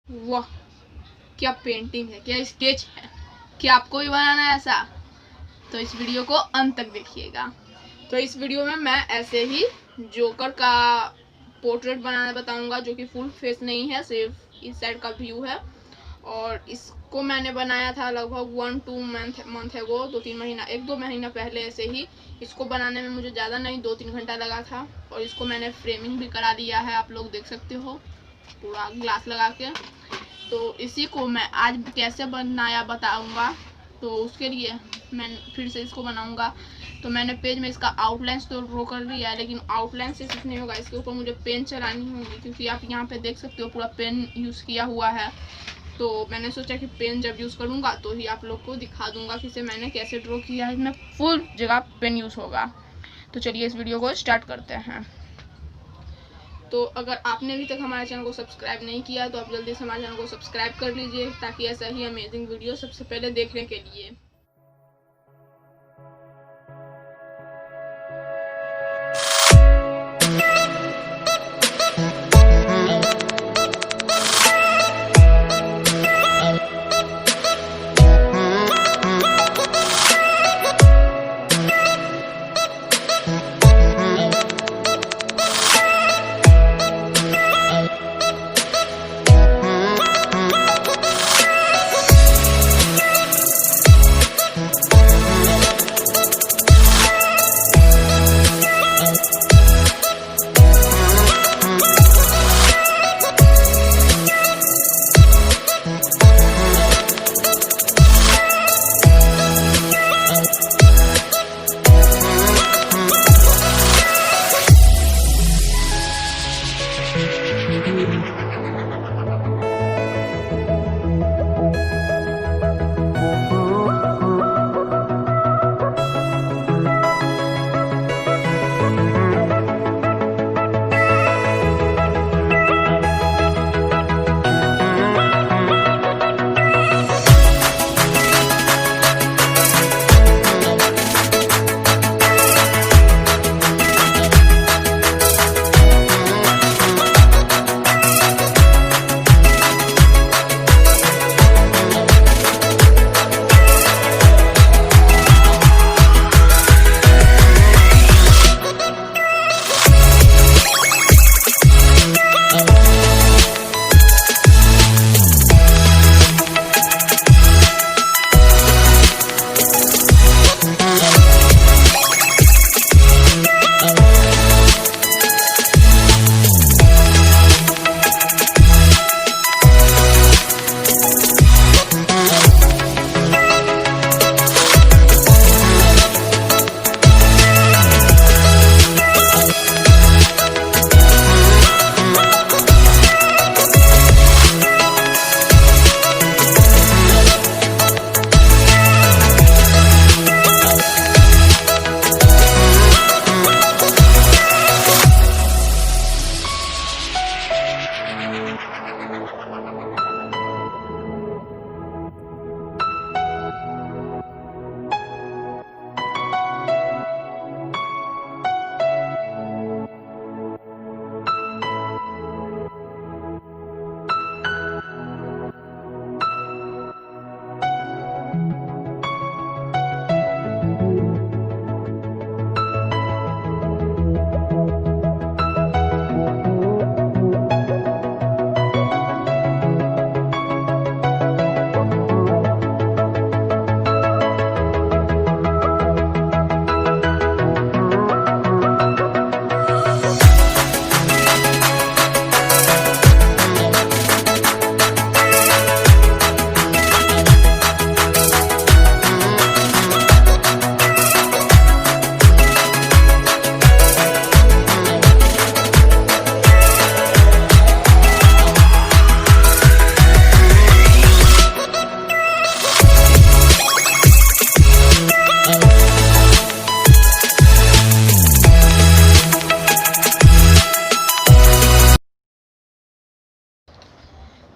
वाह, क्या पेंटिंग है, क्या स्केच है। क्या आपको भी बनाना है ऐसा? तो इस वीडियो को अंत तक देखिएगा। तो इस वीडियो में मैं ऐसे ही जोकर का पोर्ट्रेट बनाना बताऊंगा, जो कि फुल फेस नहीं है, सिर्फ इस साइड का व्यू है। और इसको मैंने बनाया था लगभग 1-2 मंथ एगो, 2-3 महीना, 1-2 महीना पहले ऐसे ही। इसको बनाने में मुझे ज़्यादा नहीं 2-3 घंटा लगा था। और इसको मैंने फ्रेमिंग भी करा दिया है, आप लोग देख सकते हो पूरा ग्लास लगा के। तो इसी को मैं आज कैसे बनाया बताऊंगा। तो उसके लिए मैं फिर से इसको बनाऊंगा। तो मैंने पेज में इसका आउटलाइंस तो ड्रॉ कर लिया है, लेकिन आउटलाइन से कुछ नहीं होगा, इसके ऊपर मुझे पेन चलानी होगी, क्योंकि आप यहाँ पे देख सकते हो पूरा पेन यूज़ किया हुआ है। तो मैंने सोचा कि पेन जब यूज़ करूँगा तो ही आप लोग को दिखा दूँगा कि इसे मैंने कैसे ड्रॉ किया है। इसमें फुल जगह पेन यूज़ होगा। तो चलिए इस वीडियो को स्टार्ट करते हैं। तो अगर आपने अभी तक हमारे चैनल को सब्सक्राइब नहीं किया तो आप जल्दी से हमारे चैनल को सब्सक्राइब कर लीजिए, ताकि ऐसा ही अमेजिंग वीडियो सबसे पहले देखने के लिए।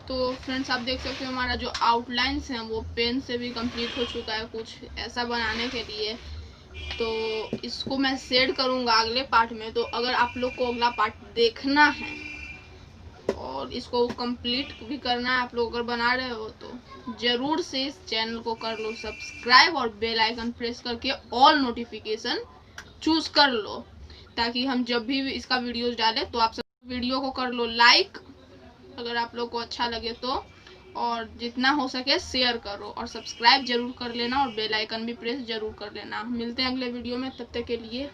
तो फ्रेंड्स आप देख सकते हो हमारा जो आउटलाइंस है वो पेन से भी कंप्लीट हो चुका है, कुछ ऐसा बनाने के लिए। तो इसको मैं शेड करूँगा अगले पार्ट में। तो अगर आप लोग को अगला पार्ट देखना है और और इसको कंप्लीट भी करना है। आप लोग अगर बना रहे हो तो जरूर से इस चैनल को कर लो सब्सक्राइब और बेल आइकन प्रेस करके ऑल नोटिफिकेशन चूज कर लो, ताकि हम जब भी इसका वीडियोस डालें तो आप सब वीडियो को कर लो लाइक अगर आप लोग को अच्छा लगे तो, और जितना हो सके शेयर करो और सब्सक्राइब जरूर कर लेना और बेल आइकन भी प्रेस जरूर कर लेना। मिलते हैं अगले वीडियो में, तब तक के लिए